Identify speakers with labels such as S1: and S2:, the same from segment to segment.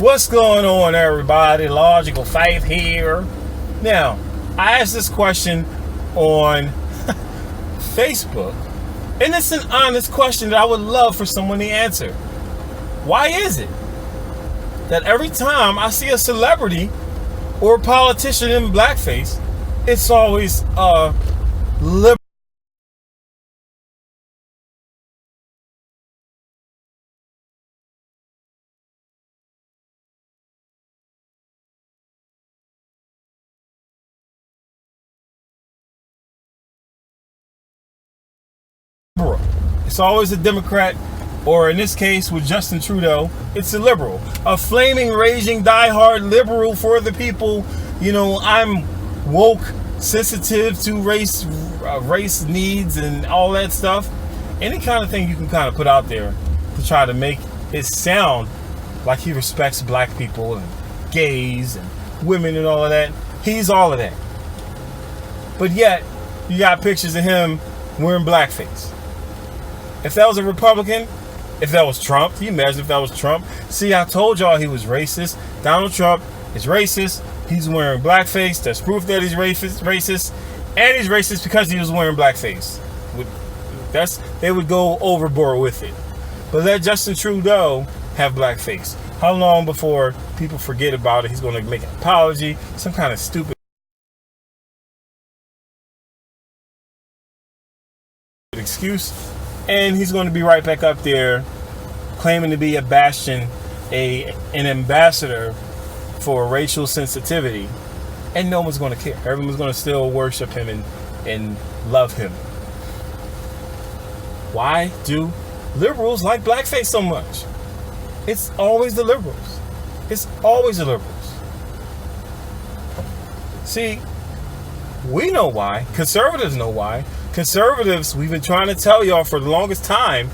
S1: What's going on, everybody? Logical Faith here. Now, I asked this question on Facebook, and it's an honest question that I would love for someone to answer. Why is it that every time I see a celebrity or a politician in blackface, it's always liberal? It's always a Democrat, or in this case with Justin Trudeau, it's a liberal, a flaming, raging, diehard liberal for the people. You know, I'm woke, sensitive to race needs and all that stuff. Any kind of thing you can kind of put out there to try to make it sound like he respects black people and gays and women and all of that. He's all of that. But yet, you got pictures of him wearing blackface. If that was a Republican, if that was Trump, can you imagine if that was Trump? See, I told y'all he was racist. Donald Trump is racist. He's wearing blackface. That's proof that he's racist. And he's racist because he was wearing blackface. They would go overboard with it. But let Justin Trudeau have blackface. How long before people forget about it? He's going to make an apology, some kind of stupid excuse, and he's going to be right back up there claiming to be a bastion, an ambassador for racial sensitivity, and no one's going to care. Everyone's going to still worship him and love him. Why do liberals like blackface so much? It's always the liberals. It's always the liberals. See, we know why. Conservatives know why. Conservatives, we've been trying to tell y'all for the longest time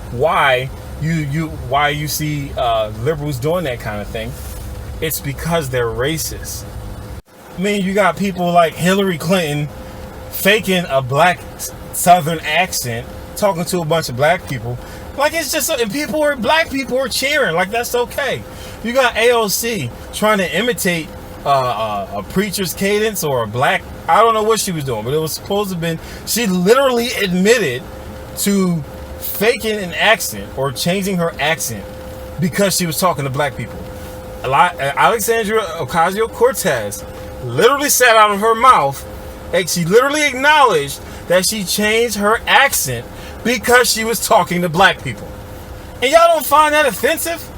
S1: why you see liberals doing that kind of thing. It's because they're racist. I mean, you got people like Hillary Clinton faking a black Southern accent, talking to a bunch of black people. Like, it's just, and black people are cheering. Like, that's okay. You got AOC trying to imitate a preacher's cadence or a black, I don't know what she was doing, but it was supposed to have been, she literally admitted to faking an accent or changing her accent because she was talking to black people. Alexandria Ocasio-Cortez literally said out of her mouth, and she literally acknowledged that she changed her accent because she was talking to black people. And y'all don't find that offensive?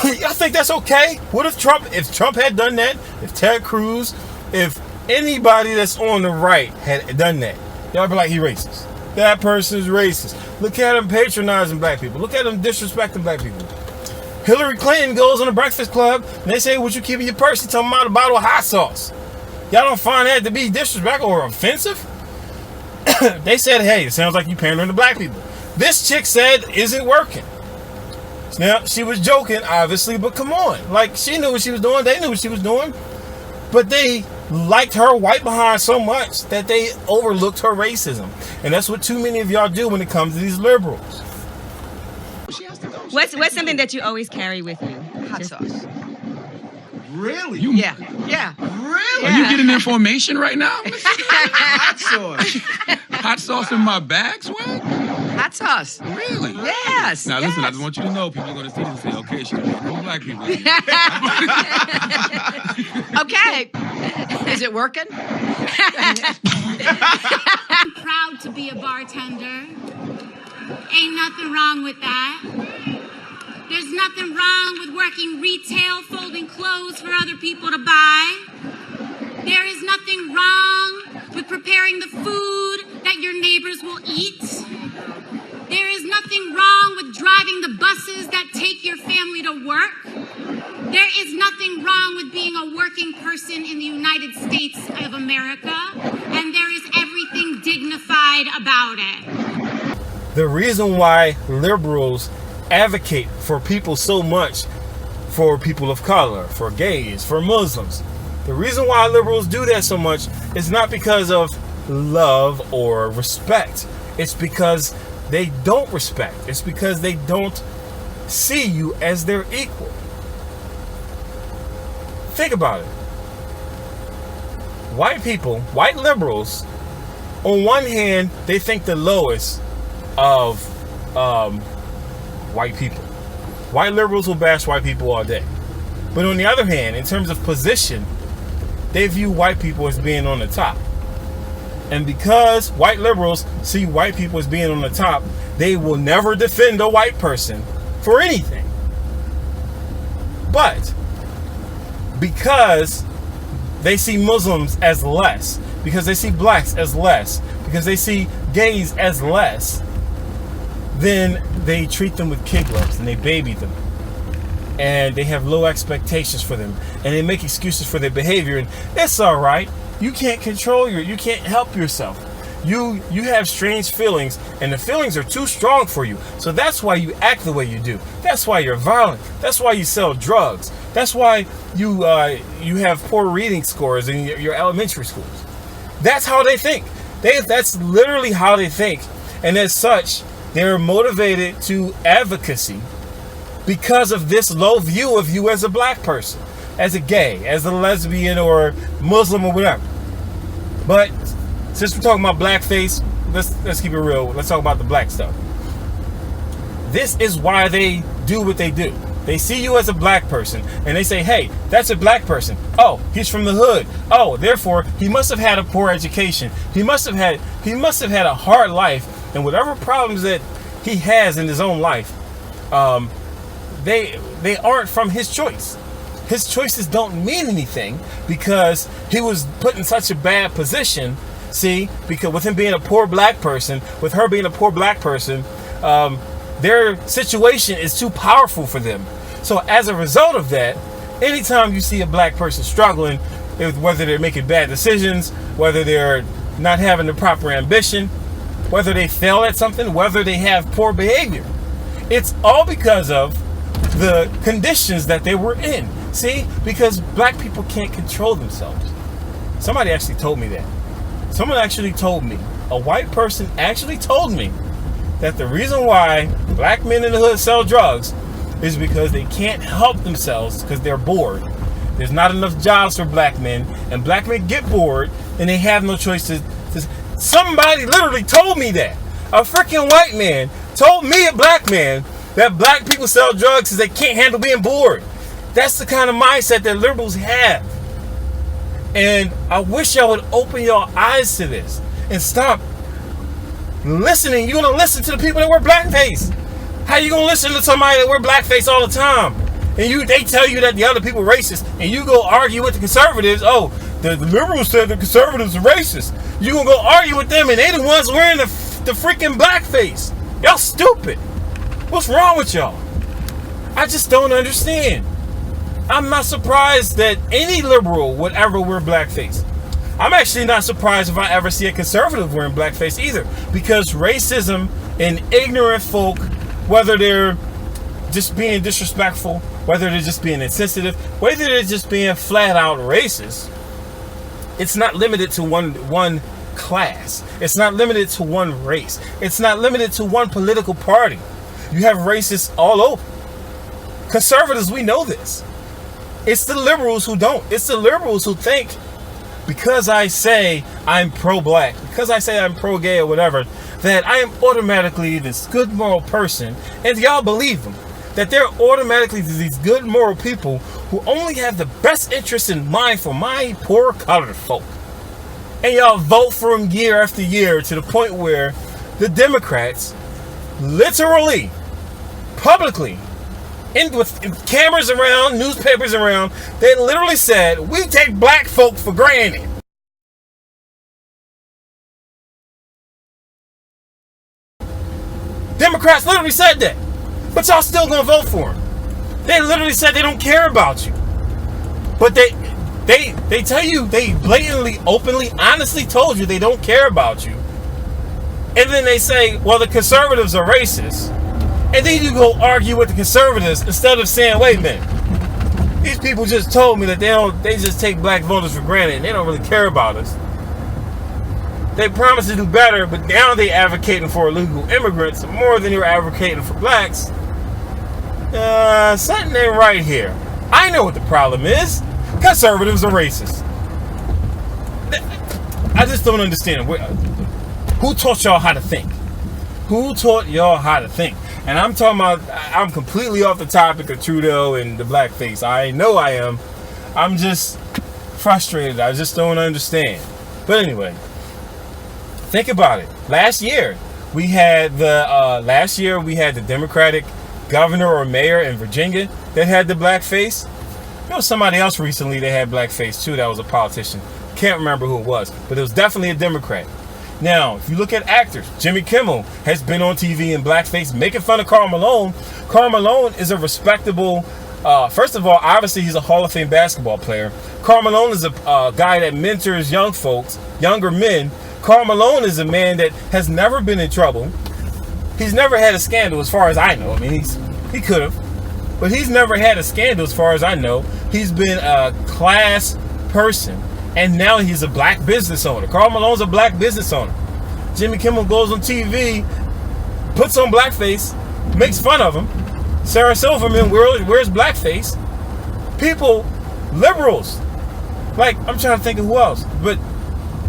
S1: Y'all think that's okay? What if Trump had done that? If Ted Cruz, if anybody that's on the right had done that, y'all be like, he racist. That person's racist. Look at him patronizing black people. Look at him disrespecting black people. Hillary Clinton goes on the Breakfast Club and they say, "What you keep in your purse?" She's talking about a bottle of hot sauce. Y'all don't find that to be disrespectful or offensive? They said, "Hey, it sounds like you pandering to black people." This chick said, "Isn't working." Now, she was joking, obviously, but come on. Like, she knew what she was doing. They knew what she was doing. But they liked her white behind so much that they overlooked her racism. And that's what too many of y'all do when it comes to these liberals.
S2: What's something that you always carry with you?
S3: Hot sauce.
S4: Really?
S3: Yeah.
S4: Really?
S3: Are
S4: you getting information right now?
S3: Hot sauce.
S4: Hot sauce in my bag, Swag?
S3: Hot sauce.
S4: Really?
S3: Yes.
S4: Now listen, I just want you to know, people are going to see this and say, okay, she's no black people.
S3: Okay. Is it working?
S5: I'm proud to be a bartender. Ain't nothing wrong with that. There's nothing wrong with working retail, folding clothes for other people to buy. There is nothing wrong with preparing the food that your neighbors will eat. There is nothing wrong with driving the buses that take your family to work. There is nothing wrong with being a working person in the United States of America, and there is everything dignified about it.
S1: The reason why liberals advocate for people so much, for people of color, for gays, for Muslims, the reason why liberals do that so much is not because of love or respect. It's because they don't respect. It's because they don't see you as their equal. Think about it. White people, white liberals, on one hand, they think the lowest of white people. White liberals will bash white people all day. But on the other hand, in terms of position, they view white people as being on the top. And because white liberals see white people as being on the top, they will never defend a white person for anything. But because they see Muslims as less, because they see blacks as less, because they see gays as less, then they treat them with kid gloves and they baby them. And they have low expectations for them. And they make excuses for their behavior. And it's all right. You can't control you can't help yourself. You have strange feelings, and the feelings are too strong for you. So that's why you act the way you do. That's why you're violent. That's why you sell drugs. That's why you have poor reading scores in your elementary schools. That's how they think. That's literally how they think. And as such, they're motivated to advocacy because of this low view of you as a black person, as a gay, as a lesbian or Muslim or whatever. But since we're talking about blackface, let's keep it real. Let's talk about the black stuff. This is why they do what they do. They see you as a black person and they say, hey, that's a black person. Oh, he's from the hood. Oh, therefore he must have had a poor education. He must have had a hard life, and whatever problems that he has in his own life, they aren't from his choice. His choices don't mean anything because he was put in such a bad position. See, because with him being a poor black person, with her being a poor black person, their situation is too powerful for them. So as a result of that, anytime you see a black person struggling, whether they're making bad decisions, whether they're not having the proper ambition, whether they fail at something, whether they have poor behavior, it's all because of the conditions that they were in. See, because black people can't control themselves. Somebody actually told me that. Someone actually told me, a white person actually told me that the reason why black men in the hood sell drugs is because they can't help themselves because they're bored. There's not enough jobs for black men, and black men get bored and they have no choice to somebody literally told me that. A freaking white man told me, a black man, that black people sell drugs because they can't handle being bored. That's the kind of mindset that liberals have. And I wish y'all would open your eyes to this and stop listening. You're going to listen to the people that wear blackface. How you going to listen to somebody that wear blackface all the time? And they tell you that the other people are racist, and you go argue with the conservatives. Oh, the liberals said the conservatives are racist. You going to go argue with them, and they the ones wearing the freaking blackface. Y'all stupid. What's wrong with y'all? I just don't understand. I'm not surprised that any liberal would ever wear blackface. I'm actually not surprised if I ever see a conservative wearing blackface either, because racism and ignorant folk, whether they're just being disrespectful, whether they're just being insensitive, whether they're just being flat out racist, it's not limited to one class. It's not limited to one race. It's not limited to one political party. You have racists all over. Conservatives, we know this. It's the liberals who don't. It's the liberals who think because I say I'm pro-black, because I say I'm pro-gay or whatever, that I am automatically this good moral person. And y'all believe them. That they're automatically these good moral people who only have the best interest in mind for my poor colored folk. And y'all vote for them year after year to the point where the Democrats literally, publicly, with cameras around, newspapers around, they literally said, we take black folk for granted. Democrats literally said that. But y'all still gonna vote for them. They literally said they don't care about you. But they tell you, they blatantly, openly, honestly told you they don't care about you. And then they say, well, the conservatives are racist. And then you go argue with the conservatives instead of saying, wait a minute, these people just told me that they just take black voters for granted and they don't really care about us. They promised to do better, but now they're advocating for illegal immigrants more than you're advocating for blacks. Something ain't right here. I know what the problem is. conservatives are racist. I just don't understand. Who taught y'all how to think? Who taught y'all how to think? And I'm talking about, I'm completely off the topic of Trudeau and the blackface. I know I am. I'm just frustrated. I just don't understand. But anyway, think about it. Last year we had the Democratic governor or mayor in Virginia that had the blackface. There was somebody else recently that had blackface too. That was a politician. Can't remember who it was, but it was definitely a Democrat. Now, if you look at actors, Jimmy Kimmel has been on TV in blackface making fun of Karl Malone. Karl Malone is a respectable, first of all, obviously he's a Hall of Fame basketball player. Karl Malone is a guy that mentors young folks, younger men. Karl Malone is a man that has never been in trouble. He's never had a scandal as far as I know. I mean, he could have, but he's never had a scandal as far as I know. He's been a class person. And now he's a black business owner. Karl Malone's a black business owner. Jimmy Kimmel goes on TV, puts on blackface, makes fun of him. Sarah Silverman wears blackface. People, liberals. Like, I'm trying to think of who else. But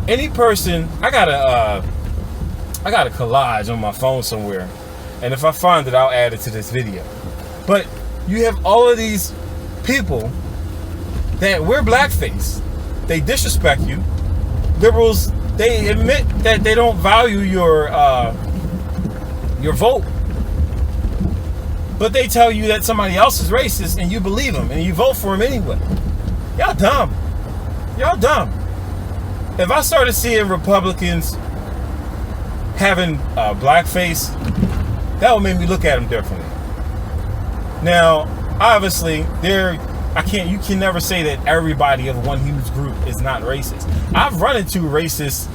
S1: any person, I got a collage on my phone somewhere. And if I find it, I'll add it to this video. But you have all of these people that wear blackface. They disrespect you. Liberals, they admit that they don't value your vote, but they tell you that somebody else is racist and you believe them and you vote for them anyway. Y'all dumb. Y'all dumb. If I started seeing Republicans having blackface, that would make me look at them differently. Now, obviously, you can never say that everybody of one huge group is not racist. I've run into racist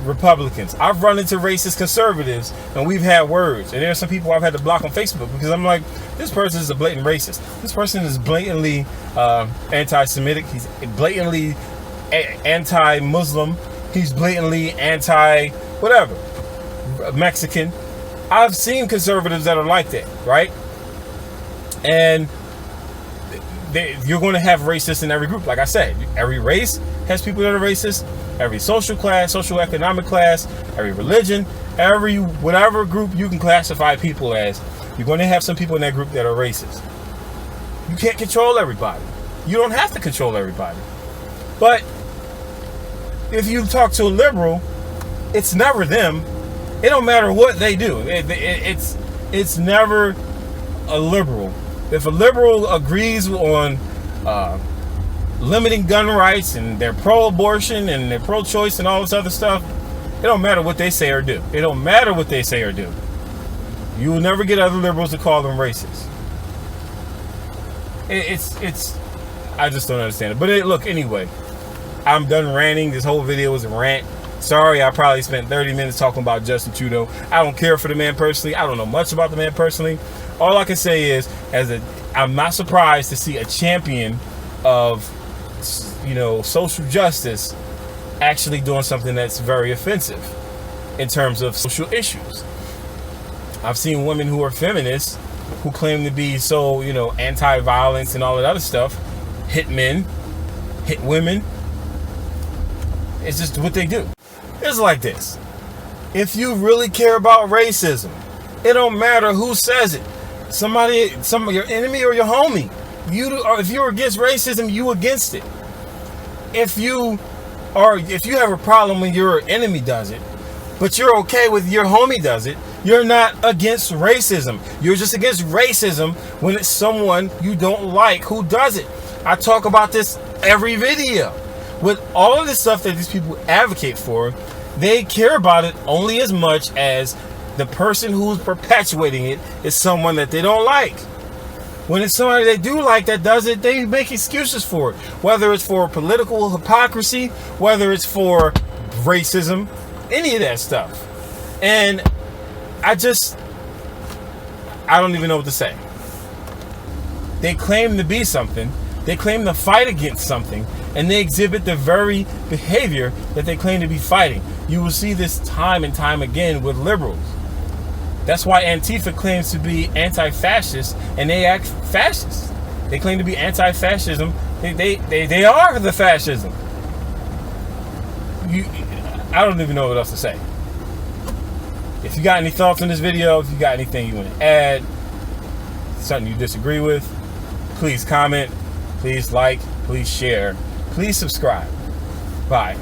S1: Republicans. I've run into racist conservatives, and we've had words. And there are some people I've had to block on Facebook because I'm like, this person is a blatant racist. This person is blatantly anti-Semitic. He's blatantly anti-Muslim. He's blatantly anti-whatever, Mexican. I've seen conservatives that are like that, right? And you're going to have racists in every group. Like I said, every race has people that are racist. Every social class, social economic class, every religion, every whatever group you can classify people as, you're going to have some people in that group that are racist. You can't control everybody. You don't have to control everybody. But if you talk to a liberal, it's never them. It don't matter what they do. It's never a liberal. If a liberal agrees on limiting gun rights and they're pro-abortion and they're pro-choice and all this other stuff, it don't matter what they say or do. It don't matter what they say or do. You will never get other liberals to call them racist. I just don't understand it. But look, anyway, I'm done ranting. This whole video was a rant. Sorry, I probably spent 30 minutes talking about Justin Trudeau. I don't care for the man personally. I don't know much about the man personally. All I can say is, I'm not surprised to see a champion of, social justice actually doing something that's very offensive in terms of social issues. I've seen women who are feminists who claim to be so, anti-violence and all that other stuff, hit men, hit women. It's just what they do. It's like this. If you really care about racism, it don't matter who says it. Your enemy or your homie. If you're against racism, you against it. If you have a problem when your enemy does it, but you're okay with your homie does it, you're not against racism. You're just against racism when it's someone you don't like who does it. I talk about this every video. With all of the stuff that these people advocate for, they care about it only as much as the person who's perpetuating it is someone that they don't like. When it's somebody they do like that does it, they make excuses for it. Whether it's for political hypocrisy, whether it's for racism, any of that stuff. And I don't even know what to say. They claim to be something. They claim to fight against something. And they exhibit the very behavior that they claim to be fighting. You will see this time and time again with liberals. That's why Antifa claims to be anti-fascist and they act fascist. They claim to be anti-fascism. They are the fascism. I don't even know what else to say. If you got any thoughts on this video, if you got anything you want to add, something you disagree with, please comment, please like, please share, please subscribe. Bye.